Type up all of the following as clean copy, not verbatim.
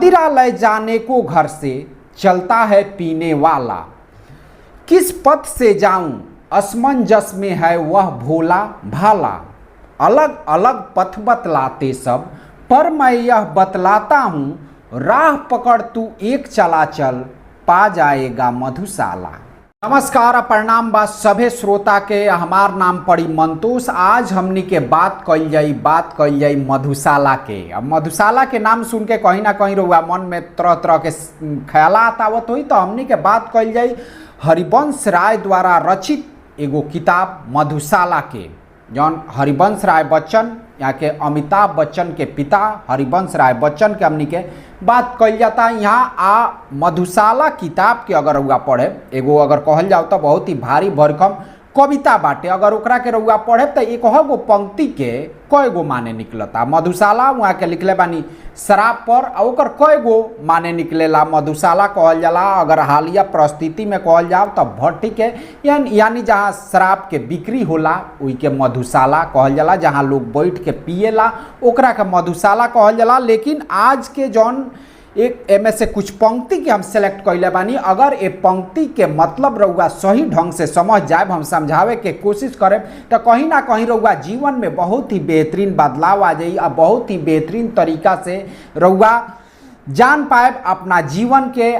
मंदिरालय जाने को घर से चलता है पीने वाला। किस पथ से जाऊं असमंजस में है वह भोला भाला। अलग अलग पथ बतलाते सब पर मैं यह बतलाता हूँ राह पकड़ तू एक चला चल पा जाएगा मधुशाला। नमस्कार प्रणाम बा सभे श्रोता के हमार नाम पड़ी मंतोष। आज हमनी के बात कल जाई मधुशाला के। अब मधुशाला के नाम सुन के कहीं ना कहीं रहुआ मन में तरह तरह के ख्यालात आवत हुई, तो हमनी के बात कल जाई हरिवंश राय द्वारा रचित एगो किताब मधुशाला के, जौन हरिवंश राय बच्चन यहाँ के अमिताभ बच्चन के पिता हरिवंश राय बच्चन के हमनी के बात कल जाता है। यहाँ मधुशाला किताब के अगर रउआ पढ़े, एगो अगर कहल जाओ तो बहुत ही भारी भरकम कविता बाटे। अगर ओकरा के रउआ पढ़े तो एक गो पंक्ति के कय गो माने निकलता। मधुशाला वहाँ के लिखले बानी शराब पर, और ओकर कय गो माने निकलेला मधुशाला कहल जाला। अगर हालिया परिस्थिति में कहल जाओ तो भट्टी के यानी जहाँ शराब के बिक्री होला वही के मधुशाला कहल जाला। जहाँ लोग बैठ के पिएला ओकरा के मधुशाला कहल जाला। लेकिन आज के जौन एक एमे से कुछ पंक्ति के हम सेलेक्ट कैले बानी, अगर ये पंक्ति के मतलब रउआ सही ढंग से समझ जाए, हम समझावे के कोशिश करें तो कहीं ना कहीं रउआ जीवन में बहुत ही बेहतरीन बदलाव आ जाई। और बहुत ही बेहतरीन तरीका से रउआ जान पाए अपना जीवन के।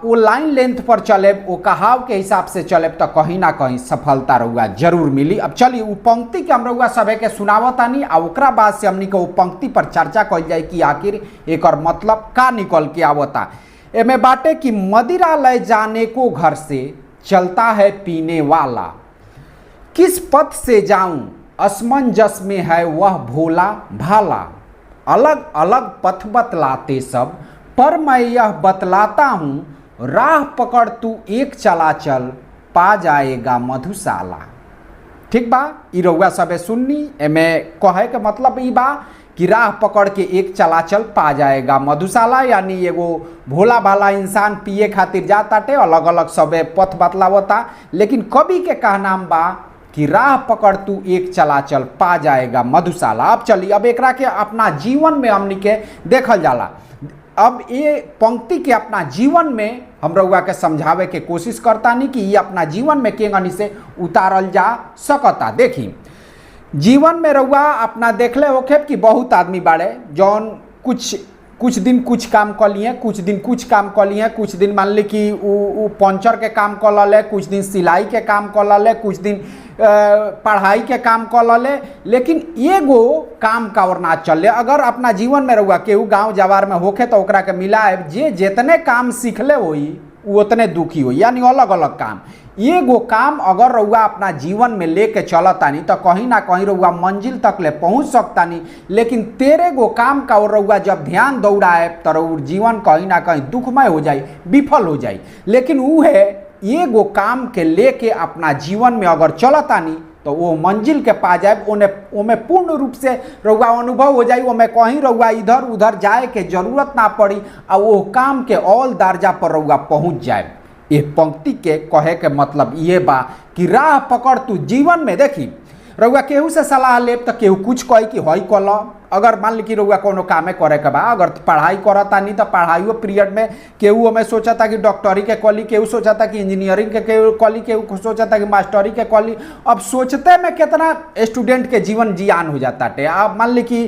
वो लाइन लेंथ पर चले, वो कहाव के हिसाब से चले तो कहीं ना कहीं सफलता रउआ जरूर मिली। अब चलिए वो पंक्ति के हम रउआ सभे के सुनावतानी, और ओकरा बाद से हमनी के वो पंक्ति पर चर्चा कल जाए कि आखिर एक मतलब का निकल के आवता। एमे बाटे कि मंदिरालय जाने को घर से चलता है पीने वाला। किस पथ से जाऊं असमंजस में है वह भोला भाला। अलग अलग पथ बतलाते सब पर मैं यह बतलाता हूँ राह पकड़ तू एक चला चल पा जाएगा मधुशाला। ठीक बा, ई रउआ सबे सुननी। एमे कहे के मतलब ई बा कि राह पकड़ के एक चला चल पा जाएगा मधुशाला, यानी एगो भोला भाला इंसान पिए खातिर जाताटे, अलग अलग सबे पथ बतलावता। लेकिन कवि के कहनाम बा कि राह पकड़ तू एक चला चल पा जाएगा मधुशाला। अब चलिए अब एकरा के अपना जीवन में हमनी के देखल जाला। अब ये पंक्ति के अपना जीवन में हम रउआ के समझावे के कोशिश करता नहीं कि ये अपना जीवन में केंगनी से उतारल जा सकता। देखी जीवन में रउआ अपना देखले होखे कि बहुत आदमी बाड़े जौन कुछ दिन कुछ काम कर लिए, कुछ दिन कुछ काम कर लिए, कुछ दिन मान ली कि वो पंचर के काम कर ले, कुछ दिन सिलाई के काम कर ले, कुछ दिन पढ़ाई के काम कर ले। लेकिन एगो काम का और ना चले। अगर अपना जीवन में रहुआ केहू गांव जवार में होखे तो ओकरा के मिलाए जे जितने काम सीखले होई वो उतने दुखी हो, यानी अलग अलग काम। एगो काम अगर रउआ अपना जीवन में लेके चलतानी तो कहीं ना कहीं रउआ मंजिल तक ले पहुंच सकतानी। लेकिन तेरे गो काम का और रउआ जब ध्यान दौड़ाए तो रउर जीवन कहीं ना कहीं दुखमय हो जाए, विफल हो जाए। लेकिन उहे एगो काम के लेके अपना जीवन में अगर चलतानी तो वो मंजिल के पा जाए, ओमे पूर्ण रूप से रउआ अनुभव हो जाए। ओमे कहीं रउआ इधर उधर जाए के जरूरत ना पड़ी और वो काम के औल दर्जा पर रउआ पहुंच जाए। ये पंक्ति के कहे के मतलब ये बा कि राह पकड़ तू जीवन में। देखी रउआ केहू से सलाह लेब तो केहू कुछ कही कि हई कल। अगर मान ली कि रउआ कोनो कामे करे के बा, अगर पढ़ाई करता नहीं तो पढ़ाइयो पीरियड में केहू हमें सोचा था कि डॉक्टरी के कॉली, केहू सोचा था कि इंजीनियरिंग के कॉली, केहू सोचा था कि मास्टरी के कॉली। अब सोचते में कितना स्टूडेंट के जीवन जियान हो जाता है। अब मान ली कि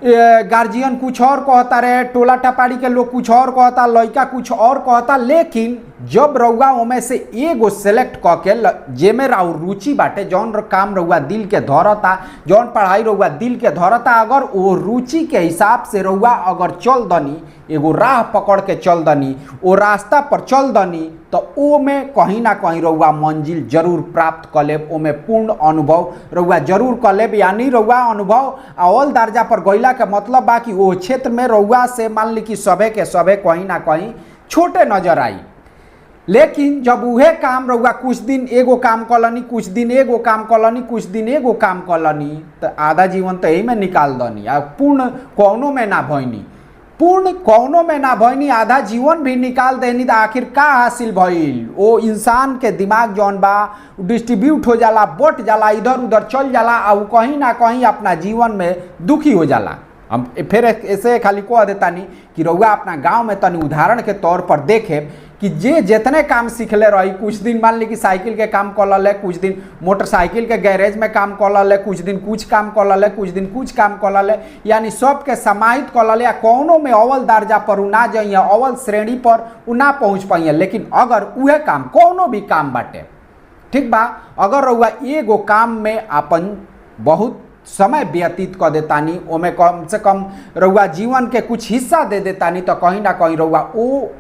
गार्जियन कुछ और कहता रहे, टोला टपाड़ी के लोग कुछ और कहता, लड़का कुछ और कहता। लेकिन जब रउआ ओमे से एगो सेलेक्ट क के जेमे राउर रुचि बाटे, जौन काम रउआ दिल के धरता, जौन पढ़ाई रउआ दिल के धरता, अगर वो रुचि के हिसाब से रउआ अगर चल दनी, एगो राह पकड़ के चल दनी, वो रास्ता पर चल दनी, तो ओमे कहीं ना कहीं रउआ मंजिल जरूर प्राप्त कर लेब। ओमे पूर्ण अनुभव रउआ जरूर कर लेब। यानी रउआ अनुभव अव्वल दर्जा पर गइला के मतलब बा कि वो क्षेत्र में रउआ से मान ली कि सभे के सभे कहीं ना कहीं छोटे नजर आई। लेकिन जब उहे काम रउआ कुछ दिन एगो काम कलनी, कुछ दिन एगो काम कलनी, कुछ दिन एगो काम कलनी, तो आधा जीवन तो यही में निकाल दनी। पूर्ण कौनों में ना भइनी, पूर्ण कौनों में ना भइनी, आधा जीवन भी निकाल देनी तो आखिर का हासिल भइल। वो इंसान के दिमाग जौन बा डिस्ट्रीब्यूट हो जाला, बट जाला, इधर उधर चल जाला, और कहीं ना कहीं अपना जीवन में दुखी हो जाला। हम फिर ऐसे खाली कह देता नहीं कि रउआ अपना गांव में तनी उदाहरण के तौर पर देखे कि जे जितने काम सीखले रही, कुछ दिन मान ली कि साइकिल के काम कर ले, कुछ दिन मोटरसाइकिल के गैरेज में काम कर ले, कुछ दिन कुछ काम कर ले, कुछ दिन कुछ काम कर ले, यानी सबके समाहित कर ले, या कौनों में अव्वल दर्जा पर उ ना जाइए, अव्वल श्रेणी पर उ ना पहुँच पाइए। लेकिन अगर उहे काम कौनों भी काम बाटे, ठीक बा, अगर रउआ एगो काम में अपन बहुत समय व्यतीत कर देतानी, ओमे कम से कम रउआ जीवन के कुछ हिस्सा दे देतानी, तो कहीं ना कहीं रउआ वो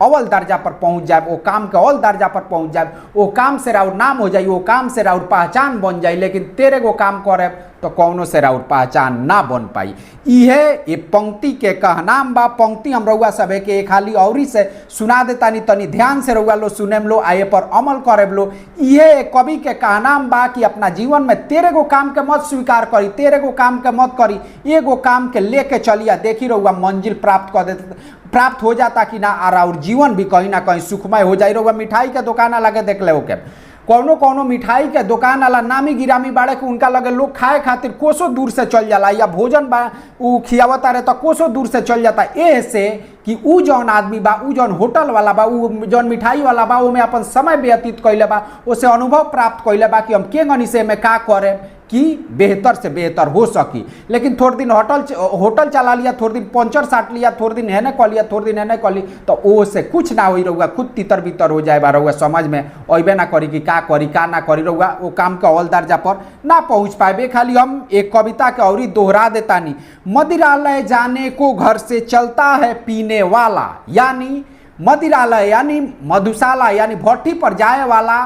अव्वल दर्जा पर पहुंच जाए, वो काम के अव्वल दर्जा पर पहुंच जाए, वो काम से राउर नाम हो जाए, वो काम से राउर पहचान बन जाए। लेकिन तेरे को काम करे तो कौनों से राउर पहचान ना बन पाई। इहे ये पंक्ति के कहनाम बा। पंक्ति हम रउआ सभे के खाली औरी से सुना देता नहीं, तनी ध्यान से रउआ लो सुने लो, आए पर अमल करे लो। इहे कवि के कहनाम बा कि अपना जीवन में तेरे को काम के मत स्वीकार करी, तेरे को काम के मत करी, एगो काम के लेके चलिया, देखी रउआ मंजिल प्राप्त कर देते, प्राप्त हो जाता कि ना, और जीवन भी कहीं ना कहीं सुखमय हो जाए। रउआ मिठाई के दुकान लगे देख ले, ओके कौनो कौनो मिठाई के दुकान वाला नामी गिरामी बाड़े के उनका लगे लोग खाए खातिर कोसों दूर से चल जाला, या भोजन बा उ खियावता रहे तो कोसों दूर से चल जाता। ए से कि उ जौन आदमी बा, उ जौन होटल वाला बा, उ जौन मिठाई वाला बा, ओमे अपन समय व्यतीत कैले बा, उसे अनुभव प्राप्त कैले बा कि हम के गनी से में का करे कि बेहतर से बेहतर हो सकी। लेकिन थोड़े दिन होटल चला लिया, थोड़े दिन पंचर साट लिया, थोड़े दिन हेने कर लिया, थोड़े दिन हेने कर ली, तो वो से कुछ ना होई, रहुआ खुद तितर बितर हो जाए बा, रहुआ समझ में अबे ना करी कि का करी का ना करी, रहुआ वो काम के अव्वल दर्जा पर ना पहुँच पाए। खाली हम एक कविता के और दोहरा देता नहीं, मदिरालय जाने को घर से चलता है पीने वाला, यानी मदिरालय यानी मधुशाला यानी भट्टी पर जाए वाला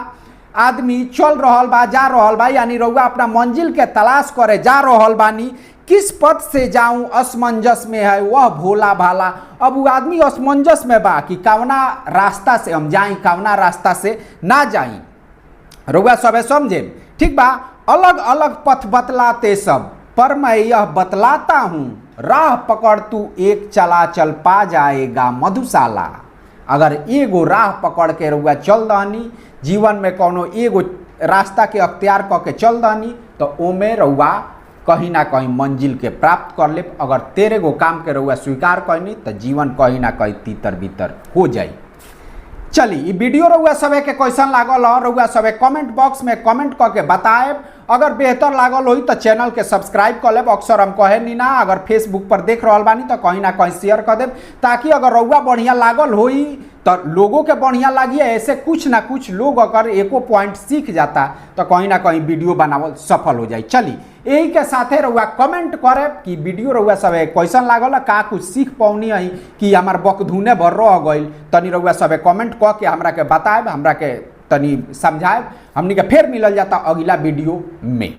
आदमी चल रहल बा, जा रहल बा, यानी रउआ अपना मंजिल के तलाश करे जा रहल बानी। किस पथ से जाऊं असमंजस में है वह भोला भाला। अब वो आदमी असमंजस में बा कि कवना रास्ता से हम जाई, कवना रास्ता से ना जाई। रउआ सबे समझे, ठीक बा। अलग अलग पथ बतलाते सब, पर मैं यह बतलाता हूँ, राह पकड़ तू एक चला चल पा जाएगा मधुशाला। अगर एगो राह पकड़ के रउआ चल दहनी, जीवन में कोनो एगो रास्ता के अख्तियार क के चल दहनी, तो ओमे रउआ कहीं ना कहीं मंजिल के प्राप्त कर ले। अगर तेरे गो काम के रउआ स्वीकार करनी, तो जीवन कहीं ना कहीं तीतर बीतर हो जाई। चली ई वीडियो रउआ सबे के कैसन लागल हो, रउआ सबे कमेंट बॉक्स में कमेंट करके बताएब। अगर बेहतर लागल होई तो चैनल के सब्सक्राइब कर लेब। अक्सर हम कहे नहीं ना, अगर फेसबुक पर देख रहल बानी तो कहीं ना कहीं शेयर कर देब, ताकि अगर रउआ बढ़िया लागल होई तो लोगों के बढ़िया लगी। ऐसे कुछ ना कुछ लोग अगर एको पॉइंट सीख जाता तो कहीं ना कहीं वीडियो बनावल सफल हो जाए। चली यही के साथे रउआ कमेंट करे कि वीडियो रउआ सबे कैसन लागल, का कुछ सीख पौनी है कि हमार बकधुने भर रह गई, तनी रउआ सबे कमेंट कह के हमरा के बताएब, हमरा के तनी समझाएब। हमनी के फिर मिलल जाता अगला वीडियो में।